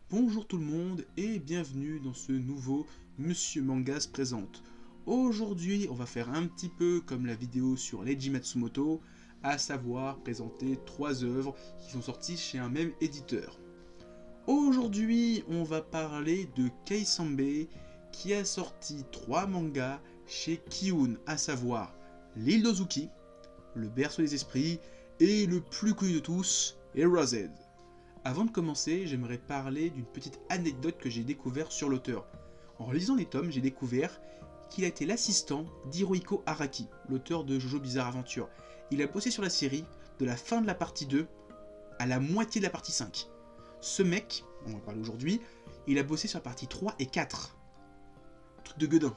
Bonjour tout le monde et bienvenue dans ce nouveau Monsieur Manga se présente. Aujourd'hui, on va faire un petit peu comme la vidéo sur Leiji Matsumoto, à savoir présenter 3 œuvres qui sont sorties chez un même éditeur. Aujourd'hui, on va parler de Kei Sanbe qui a sorti 3 mangas chez Kiun, à savoir L'île d'Ozuki, Le berceau des esprits et le plus connu de tous, Erased. Avant de commencer, j'aimerais parler d'une petite anecdote que j'ai découvert sur l'auteur. En lisant les tomes, j'ai découvert qu'il a été l'assistant d'Hirohiko Araki, l'auteur de Jojo Bizarre Adventure. Il a bossé sur la série de la fin de la partie 2 à la moitié de la partie 5. Ce mec, on va en parler aujourd'hui, il a bossé sur la partie 3 et 4. Truc de gueudin.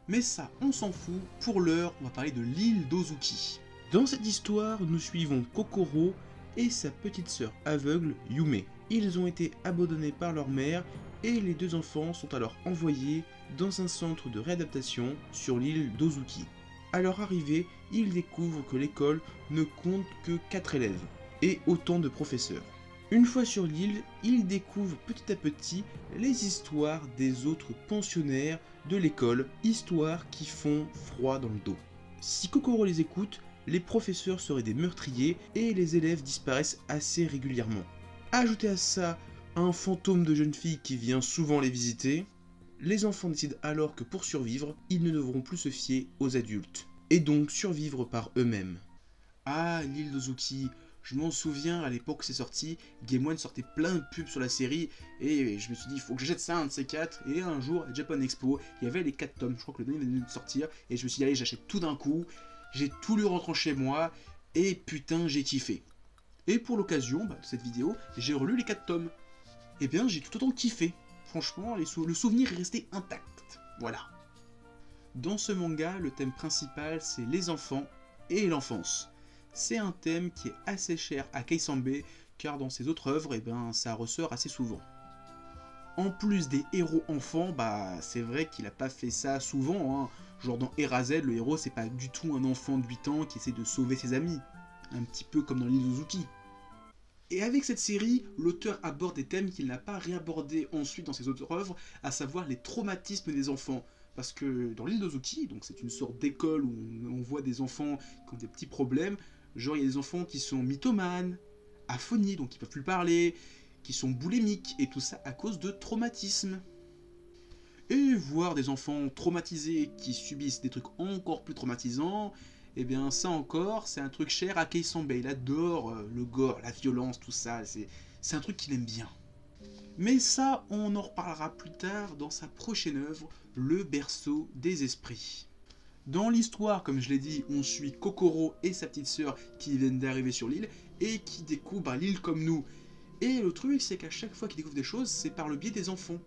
Mais ça, on s'en fout. Pour l'heure, on va parler de l'île d'Ozuki. Dans cette histoire, nous suivons Kokoro et sa petite sœur aveugle Yume. Ils ont été abandonnés par leur mère et les deux enfants sont alors envoyés dans un centre de réadaptation sur l'île d'Ozuki. À leur arrivée, ils découvrent que l'école ne compte que 4 élèves et autant de professeurs. Une fois sur l'île, ils découvrent petit à petit les histoires des autres pensionnaires de l'école, histoires qui font froid dans le dos. Si Kokoro les écoute, les professeurs seraient des meurtriers et les élèves disparaissent assez régulièrement. Ajoutez à ça un fantôme de jeune fille qui vient souvent les visiter, les enfants décident alors que pour survivre, ils ne devront plus se fier aux adultes, et donc survivre par eux-mêmes. Ah, l'île d'Ozuki, je m'en souviens, à l'époque c'est sorti, Game One sortait plein de pubs sur la série, et je me suis dit, il faut que j'achète ça, un de ces 4, et un jour, à Japan Expo, il y avait les 4 tomes, je crois que le dernier venait de sortir, et je me suis dit, allez, j'achète tout d'un coup. J'ai tout lu rentrant chez moi, et putain, j'ai kiffé. Et pour l'occasion de cette vidéo, j'ai relu les 4 tomes. Et bien, j'ai tout autant kiffé. Franchement, le souvenir est resté intact. Voilà. Dans ce manga, le thème principal, c'est les enfants et l'enfance. C'est un thème qui est assez cher à Kei Sanbe, car dans ses autres œuvres, ça ressort assez souvent. En plus des héros enfants, c'est vrai qu'il a pas fait ça souvent, hein. Genre dans Erased, le héros c'est pas du tout un enfant de 8 ans qui essaie de sauver ses amis. Un petit peu comme dans l'île d'Ozuki. Et avec cette série, l'auteur aborde des thèmes qu'il n'a pas réabordés ensuite dans ses autres œuvres, à savoir les traumatismes des enfants. Parce que dans l'île d'Ozuki, donc c'est une sorte d'école où on voit des enfants qui ont des petits problèmes, genre il y a des enfants qui sont mythomanes, aphonies, donc qui peuvent plus parler, qui sont boulimiques, et tout ça à cause de traumatismes. Et voir des enfants traumatisés qui subissent des trucs encore plus traumatisants, et bien ça encore, c'est un truc cher à Kei Sanbe. Il adore le gore, la violence, tout ça, c'est un truc qu'il aime bien. Mais ça, on en reparlera plus tard dans sa prochaine œuvre, Le berceau des esprits. Dans l'histoire, comme je l'ai dit, on suit Kokoro et sa petite sœur qui viennent d'arriver sur l'île et qui découvrent l'île comme nous. Et le truc, c'est qu'à chaque fois qu'ils découvrent des choses, c'est par le biais des enfants.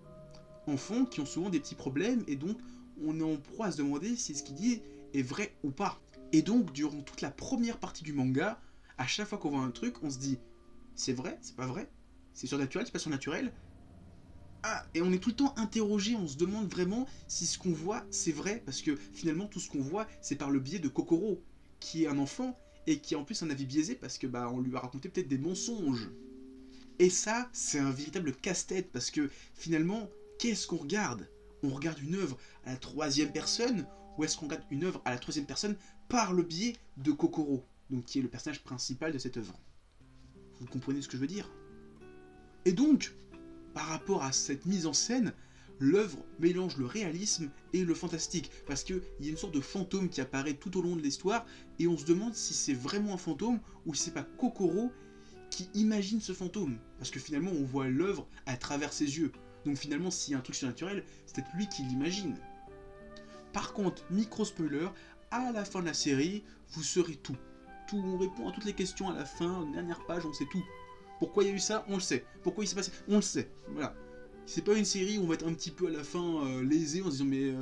Enfants qui ont souvent des petits problèmes et donc on est en proie à se demander si ce qu'il dit est vrai ou pas. Et donc durant toute la première partie du manga, à chaque fois qu'on voit un truc, on se dit c'est vrai, c'est pas vrai, c'est surnaturel, c'est pas surnaturel. Ah, et on est tout le temps interrogé, on se demande vraiment si ce qu'on voit c'est vrai, parce que finalement tout ce qu'on voit c'est par le biais de Kokoro, qui est un enfant et qui a en plus un avis biaisé parce que on lui a raconté peut-être des mensonges. Et ça, c'est un véritable casse-tête parce que finalement, qu'est-ce qu'on regarde? On regarde une œuvre à la 3e personne ou est-ce qu'on regarde une œuvre à la 3e personne par le biais de Kokoro, donc qui est le personnage principal de cette œuvre? Vous comprenez ce que je veux dire? Et donc, par rapport à cette mise en scène, l'œuvre mélange le réalisme et le fantastique, parce qu'il y a une sorte de fantôme qui apparaît tout au long de l'histoire, et on se demande si c'est vraiment un fantôme ou si c'est pas Kokoro qui imagine ce fantôme, parce que finalement on voit l'œuvre à travers ses yeux, donc finalement s'il y a un truc surnaturel, c'est peut-être lui qui l'imagine. Par contre, micro spoiler, à la fin de la série, vous saurez tout. On répond à toutes les questions à la fin, dernière page, on sait tout. Pourquoi il y a eu ça, on le sait. Pourquoi il s'est passé, on le sait. Voilà. C'est pas une série où on va être un petit peu à la fin lésé en se disant mais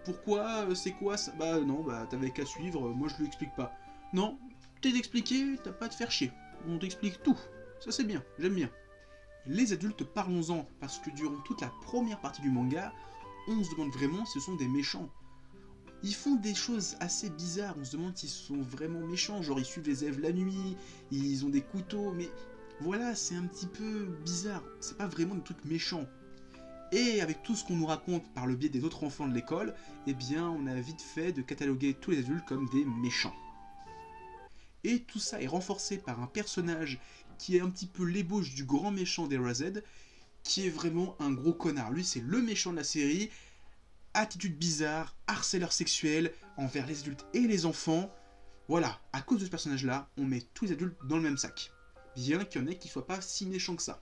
pourquoi, c'est quoi ça? Non, t'avais qu'à suivre, moi je lui explique pas. Non, t'es expliqué, t'as pas à te faire chier. On t'explique tout. Ça c'est bien, j'aime bien. Les adultes, parlons-en, parce que durant toute la première partie du manga, on se demande vraiment si ce sont des méchants. Ils font des choses assez bizarres, on se demande s'ils sont vraiment méchants, genre ils suivent les élèves la nuit, ils ont des couteaux, mais Voilà, c'est un petit peu bizarre, c'est pas vraiment des trucs méchants. Et avec tout ce qu'on nous raconte par le biais des autres enfants de l'école, eh bien on a vite fait de cataloguer tous les adultes comme des méchants. Et tout ça est renforcé par un personnage qui est un petit peu l'ébauche du grand méchant d'Eraserhead, qui est vraiment un gros connard. Lui c'est le méchant de la série, attitude bizarre, harceleur sexuel envers les adultes et les enfants. Voilà, à cause de ce personnage-là, on met tous les adultes dans le même sac. Bien qu'il y en ait qui soient pas si méchants que ça.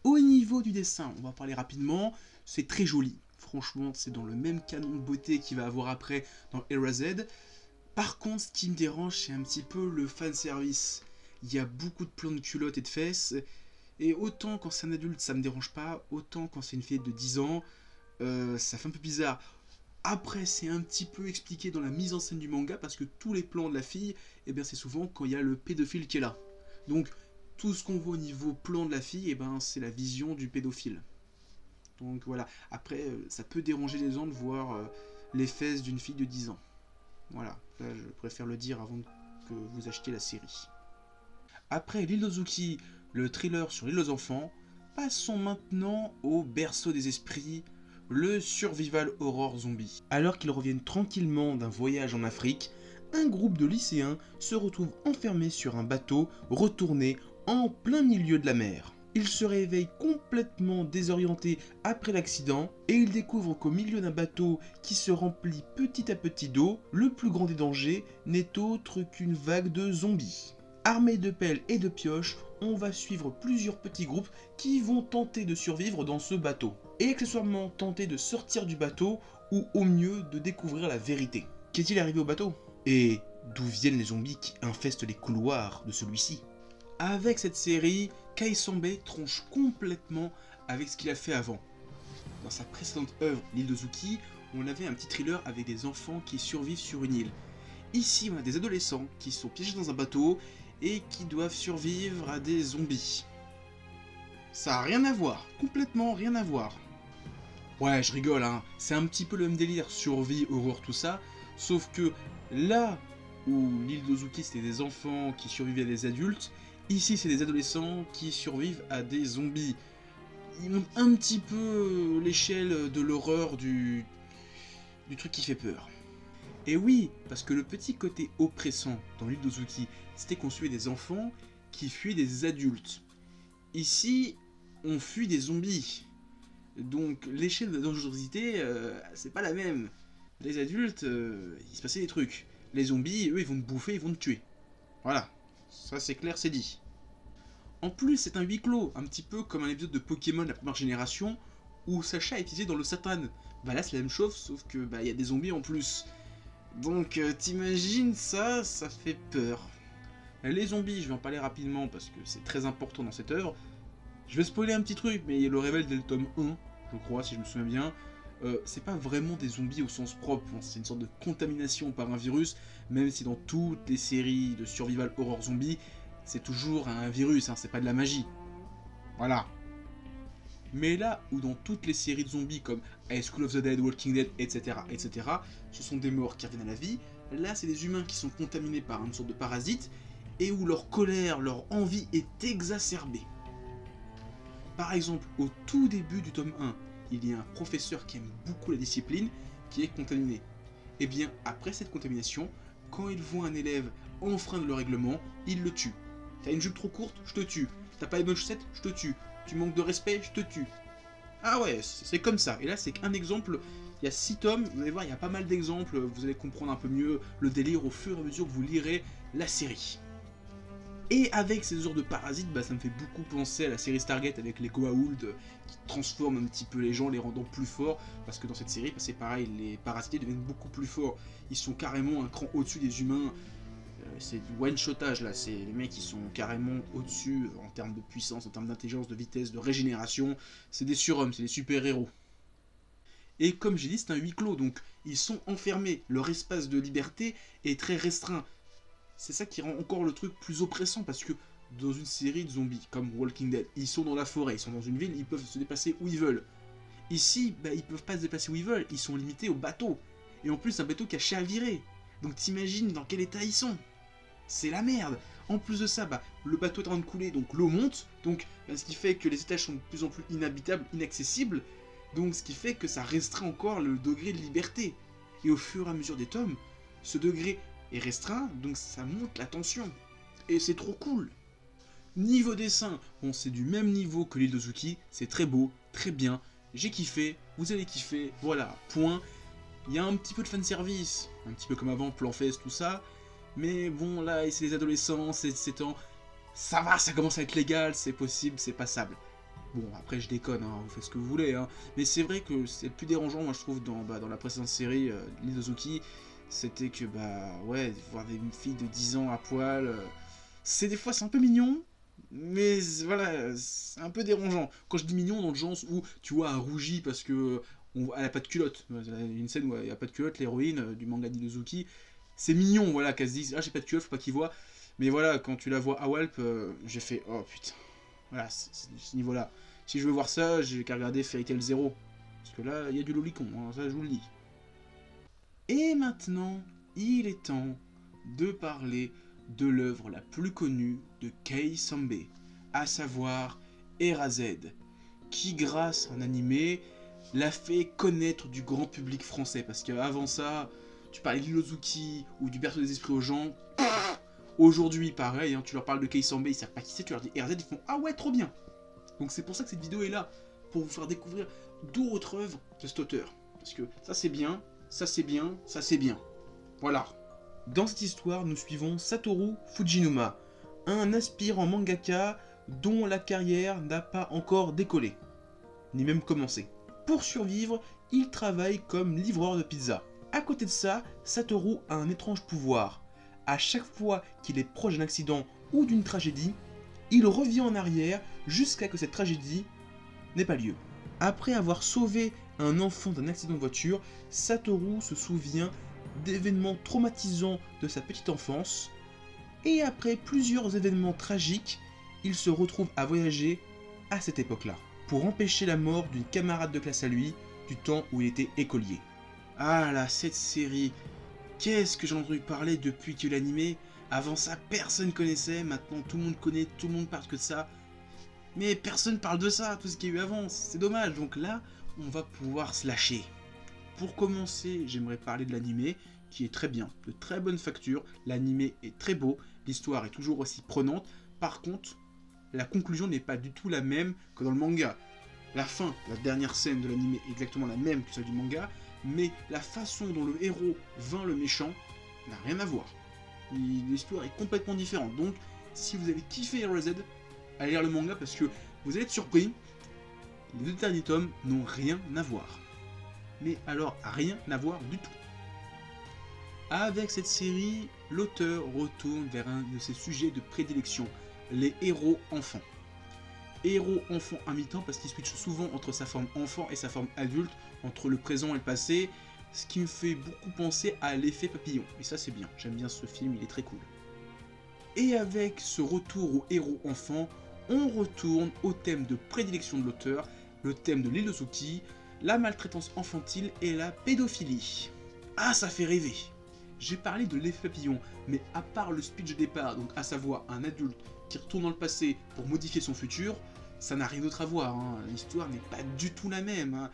Au niveau du dessin, on va parler rapidement, c'est très joli. Franchement, c'est dans le même canon de beauté qu'il va avoir après dans Eraserhead. Par contre, ce qui me dérange, c'est un petit peu le fanservice. Il y a beaucoup de plans de culottes et de fesses, et autant quand c'est un adulte, ça me dérange pas, autant quand c'est une fille de 10 ans, ça fait un peu bizarre. Après, c'est un petit peu expliqué dans la mise en scène du manga, parce que tous les plans de la fille, eh bien, c'est souvent quand il y a le pédophile qui est là. Donc, tout ce qu'on voit au niveau plan de la fille, eh ben, c'est la vision du pédophile. Donc voilà, après, ça peut déranger les gens de voir les fesses d'une fille de 10 ans. Voilà, là, je préfère le dire avant que vous achetiez la série. Après l'île d'Ozuki, le thriller sur l'île aux enfants, passons maintenant au berceau des esprits, le survival horror zombie. Alors qu'ils reviennent tranquillement d'un voyage en Afrique, un groupe de lycéens se retrouve enfermé sur un bateau retourné en plein milieu de la mer. Ils se réveillent complètement désorientés après l'accident et ils découvrent qu'au milieu d'un bateau qui se remplit petit à petit d'eau, le plus grand des dangers n'est autre qu'une vague de zombies. Armés de pelles et de pioches, on va suivre plusieurs petits groupes qui vont tenter de survivre dans ce bateau. Et accessoirement tenter de sortir du bateau ou au mieux de découvrir la vérité. Qu'est-il arrivé au bateau? Et d'où viennent les zombies qui infestent les couloirs de celui-ci? Avec cette série, Kai Sambe tronche complètement avec ce qu'il a fait avant. Dans sa précédente œuvre, l'île d'Ozuki, on avait un petit thriller avec des enfants qui survivent sur une île. Ici, on a des adolescents qui sont piégés dans un bateau et qui doivent survivre à des zombies. Ça a rien à voir, complètement rien à voir. Ouais, je rigole, hein, c'est un petit peu le même délire, survie, horreur, tout ça, sauf que là où l'île d'Ozuki c'était des enfants qui survivaient à des adultes, ici c'est des adolescents qui survivent à des zombies. Ils montent un petit peu l'échelle de l'horreur du truc qui fait peur. Et oui, parce que le petit côté oppressant dans l'île d'Ozuki, c'était qu'on suivait des enfants qui fuyaient des adultes. Ici, on fuit des zombies. Donc l'échelle de dangerosité, c'est pas la même. Les adultes, il se passait des trucs. Les zombies, eux, ils vont te bouffer, ils vont te tuer. Voilà, ça c'est clair, c'est dit. En plus, c'est un huis clos, un petit peu comme un épisode de Pokémon de la première génération, où Sacha est piégé dans le Satan. Bah là, c'est la même chose, sauf que bah y a des zombies en plus. Donc t'imagines ça, ça fait peur. Les zombies, je vais en parler rapidement parce que c'est très important dans cette œuvre. Je vais spoiler un petit truc, mais il le révèle dès le tome 1, je crois, si je me souviens bien. C'est pas vraiment des zombies au sens propre, c'est une sorte de contamination par un virus, même si dans toutes les séries de survival horror zombie, c'est toujours un virus, hein, c'est pas de la magie. Voilà. Mais là où dans toutes les séries de zombies comme School of the Dead, Walking Dead, etc., ce sont des morts qui reviennent à la vie, là c'est des humains qui sont contaminés par une sorte de parasite, et où leur colère, leur envie est exacerbée. Par exemple, au tout début du tome 1, il y a un professeur qui aime beaucoup la discipline, qui est contaminé. Et bien, après cette contamination, quand il voit un élève enfreindre le règlement, il le tue. T'as une jupe trop courte, je te tue. T'as pas les bonnes chaussettes, je te tue. Tu manques de respect, je te tue. Ah ouais, c'est comme ça. Et là, c'est qu'un exemple. Il y a 6 tomes, vous allez voir, il y a pas mal d'exemples. Vous allez comprendre un peu mieux le délire au fur et à mesure que vous lirez la série. Et avec ces heures de parasites, bah, ça me fait beaucoup penser à la série Stargate avec les Goa'uld qui transforment un petit peu les gens, les rendant plus forts. Parce que dans cette série, bah, c'est pareil, les parasités deviennent beaucoup plus forts. Ils sont carrément un cran au-dessus des humains. C'est du one-shotage là, c'est les mecs qui sont carrément au-dessus en termes de puissance, en termes d'intelligence, de vitesse, de régénération. C'est des surhommes, c'est des super-héros. Et comme j'ai dit, c'est un huis clos, donc ils sont enfermés. Leur espace de liberté est très restreint. C'est ça qui rend encore le truc plus oppressant, parce que dans une série de zombies, comme Walking Dead, ils sont dans la forêt, ils sont dans une ville, ils peuvent se déplacer où ils veulent. Ici, bah, ils peuvent pas se déplacer où ils veulent, ils sont limités au bateau. Et en plus, un bateau qui a chaviré. Donc t'imagines dans quel état ils sont. c'est la merde. En plus de ça, bah, le bateau est en train de couler, donc l'eau monte, donc ce qui fait que les étages sont de plus en plus inhabitables, inaccessibles, donc ce qui fait que ça restreint encore le degré de liberté. Et au fur et à mesure des tomes, ce degré est restreint, donc ça monte la tension. Et c'est trop cool. Niveau dessin, bon c'est du même niveau que l'île d'Ozuki, c'est très beau, très bien, j'ai kiffé, vous allez kiffer, voilà, point. Il y a un petit peu de fanservice, un petit peu comme avant, Plan Fest, tout ça, mais bon là c'est les adolescents, c'est 17 ans, ça va, ça commence à être légal, c'est possible, c'est passable. Bon après je déconne, hein, vous faites ce que vous voulez, hein, mais c'est vrai que c'est le plus dérangeant moi je trouve dans la précédente série, l'île d'Ozuki, c'était que bah ouais, voir des filles de 10 ans à poil, c'est des fois c'est un peu mignon, mais voilà, c'est un peu dérangeant. Quand je dis mignon, dans le genre où, tu vois, elle rougit parce que elle a pas de culotte. Il y a une scène où elle a pas de culotte, l'héroïne du manga d'Izuki. C'est mignon, voilà, qu'elle se dise, ah j'ai pas de culotte, faut pas qu'il voit. Mais voilà, quand tu la vois à Walp, j'ai fait, oh putain. Voilà, c'est ce niveau-là. Si je veux voir ça, j'ai qu'à regarder Fairy Tail 0. Parce que là, il y a du lolicon, hein, ça je vous le dis. Et maintenant, il est temps de parler de l'œuvre la plus connue de Kei Sambe, à savoir Erazed, qui grâce à un animé l'a fait connaître du grand public français, parce qu'avant ça, tu parlais d'Inozuki ou du Berceau des Esprits aux gens, aujourd'hui pareil, hein, tu leur parles de Kei Sambe, ils savent pas qui c'est, tu leur dis Erazed, ils font ah ouais trop bien. Donc c'est pour ça que cette vidéo est là, pour vous faire découvrir d'autres œuvres de cet auteur, parce que ça c'est bien, ça c'est bien, ça c'est bien, voilà. Dans cette histoire, nous suivons Satoru Fujinuma, un aspirant mangaka dont la carrière n'a pas encore décollé, ni même commencé. Pour survivre, il travaille comme livreur de pizza. À côté de ça, Satoru a un étrange pouvoir. À chaque fois qu'il est proche d'un accident ou d'une tragédie, il revient en arrière jusqu'à ce que cette tragédie n'ait pas lieu. Après avoir sauvé un enfant d'un accident de voiture, Satoru se souvient d'événements traumatisants de sa petite enfance, et après plusieurs événements tragiques, il se retrouve à voyager à cette époque-là, pour empêcher la mort d'une camarade de classe à lui, du temps où il était écolier. Ah là, cette série, qu'est-ce que j'ai entendu parler depuis que l'animé, avant ça personne connaissait, maintenant tout le monde connaît, tout le monde parle que de ça, mais personne parle de ça, tout ce qu'il y a eu avant, c'est dommage, donc là, on va pouvoir se lâcher. Pour commencer, j'aimerais parler de l'animé, qui est très bien, de très bonne facture, l'animé est très beau, l'histoire est toujours aussi prenante, par contre, la conclusion n'est pas du tout la même que dans le manga. La fin, la dernière scène de l'animé est exactement la même que celle du manga, mais la façon dont le héros vainc le méchant n'a rien à voir. L'histoire est complètement différente, donc si vous avez kiffé Erazed, allez lire le manga parce que vous allez être surpris, les deux derniers tomes n'ont rien à voir. Mais alors rien à voir du tout. Avec cette série, l'auteur retourne vers un de ses sujets de prédilection, les héros enfants. Héros enfants à mi-temps parce qu'il switch souvent entre sa forme enfant et sa forme adulte, entre le présent et le passé, ce qui me fait beaucoup penser à l'effet papillon. Et ça c'est bien, j'aime bien ce film, il est très cool. Et avec ce retour aux héros enfants, on retourne au thème de prédilection de l'auteur, le thème de l'île d'Ozuki, la maltraitance infantile et la pédophilie. Ah, ça fait rêver. J'ai parlé de l'effet papillon, mais à part le speech de départ, donc à savoir un adulte qui retourne dans le passé pour modifier son futur, ça n'a rien d'autre à voir, hein. L'histoire n'est pas du tout la même, hein.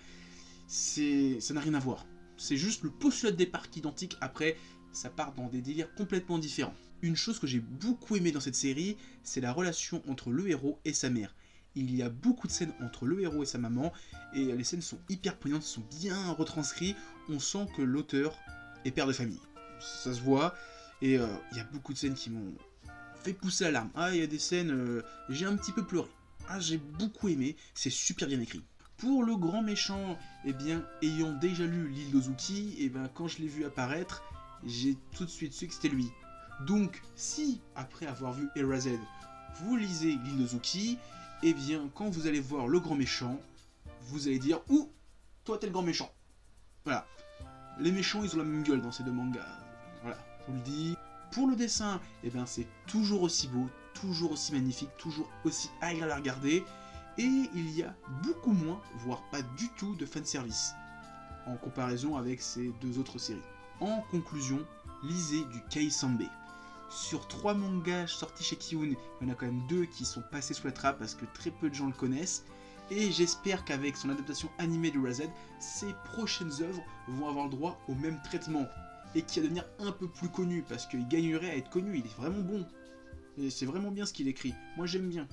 Ça n'a rien à voir. C'est juste le postulat de départ qui est identique, après ça part dans des délires complètement différents. Une chose que j'ai beaucoup aimé dans cette série, c'est la relation entre le héros et sa mère. Il y a beaucoup de scènes entre le héros et sa maman, et les scènes sont hyper poignantes, sont bien retranscrites, on sent que l'auteur est père de famille. Ça se voit, et il y a beaucoup de scènes qui m'ont fait pousser la larme. Ah, il y a des scènes, j'ai un petit peu pleuré. Ah, j'ai beaucoup aimé, c'est super bien écrit. Pour le grand méchant, eh bien, ayant déjà lu l'île d'Ozuki, eh bien, quand je l'ai vu apparaître, j'ai tout de suite su que c'était lui. Donc, si, après avoir vu Erazed, vous lisez l'île d'Ozuki, eh bien, quand vous allez voir le grand méchant, vous allez dire « Ouh, toi t'es le grand méchant !» Voilà. Les méchants, ils ont la même gueule dans ces deux mangas. Voilà, je vous le dis. Pour le dessin, eh ben, c'est toujours aussi beau, toujours aussi magnifique, toujours aussi agréable à regarder. Et il y a beaucoup moins, voire pas du tout, de fanservice, en comparaison avec ces deux autres séries. En conclusion, lisez du Kei Sambe. sur 3 mangas sortis chez Kiun, il y en a quand même 2 qui sont passés sous la trappe parce que très peu de gens le connaissent. Et j'espère qu'avec son adaptation animée de Erased, ses prochaines œuvres vont avoir le droit au même traitement. Et qu'il va devenir un peu plus connu, parce qu'il gagnerait à être connu, il est vraiment bon. Et c'est vraiment bien ce qu'il écrit, moi j'aime bien.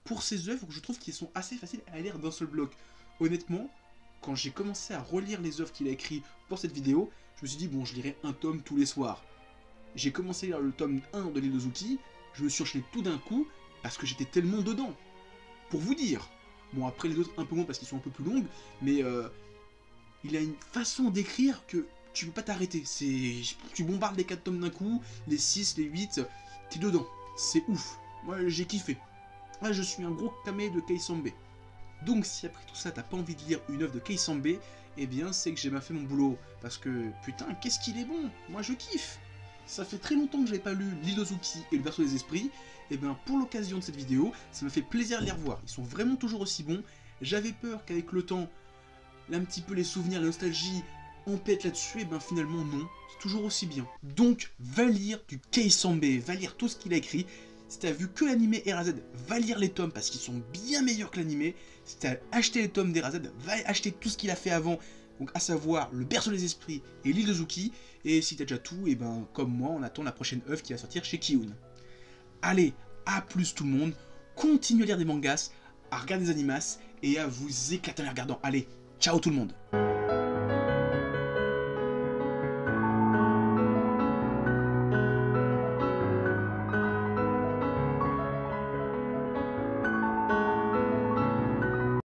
Pour ses œuvres, je trouve qu'elles sont assez faciles à lire d'un seul bloc. Honnêtement, quand j'ai commencé à relire les œuvres qu'il a écrites pour cette vidéo, je me suis dit bon, je lirai un tome tous les soirs. J'ai commencé à lire le tome 1 de l'île Ozuki, je me suis enchaîné tout d'un coup, parce que j'étais tellement dedans. Pour vous dire. Bon, après les autres un peu moins parce qu'ils sont un peu plus longues, mais il a une façon d'écrire que tu peux pas t'arrêter. Tu bombardes les 4 tomes d'un coup, les 6, les 8, t'es dedans. C'est ouf. Moi, j'ai kiffé. Moi, je suis un gros camé de Kei Sanbe. Donc, si après tout ça, t'as pas envie de lire une œuvre de Kei Sanbe, eh bien, c'est que j'ai mal fait mon boulot. Parce que, putain, qu'est-ce qu'il est bon. Moi, je kiffe. Ça fait très longtemps que j'avais pas lu l'île Ozuki et le berceau des esprits. Et bien, pour l'occasion de cette vidéo, ça me fait plaisir de les revoir. Ils sont vraiment toujours aussi bons. J'avais peur qu'avec le temps, un petit peu les souvenirs, la nostalgie, on pète là-dessus, et ben finalement non, c'est toujours aussi bien. Donc, va lire du Kei Sanbe, va lire tout ce qu'il a écrit. Si t'as vu que l'animé Erased, va lire les tomes parce qu'ils sont bien meilleurs que l'animé. Si t'as acheté les tomes d'Erased, va acheter tout ce qu'il a fait avant, donc à savoir le berceau des esprits et l'île Ozuki. Et si t'as déjà tout, et ben comme moi, on attend la prochaine œuvre qui va sortir chez Kiun. Allez, à plus tout le monde, continuez à lire des mangas, à regarder des animas et à vous éclater en les regardant. Allez, ciao tout le monde.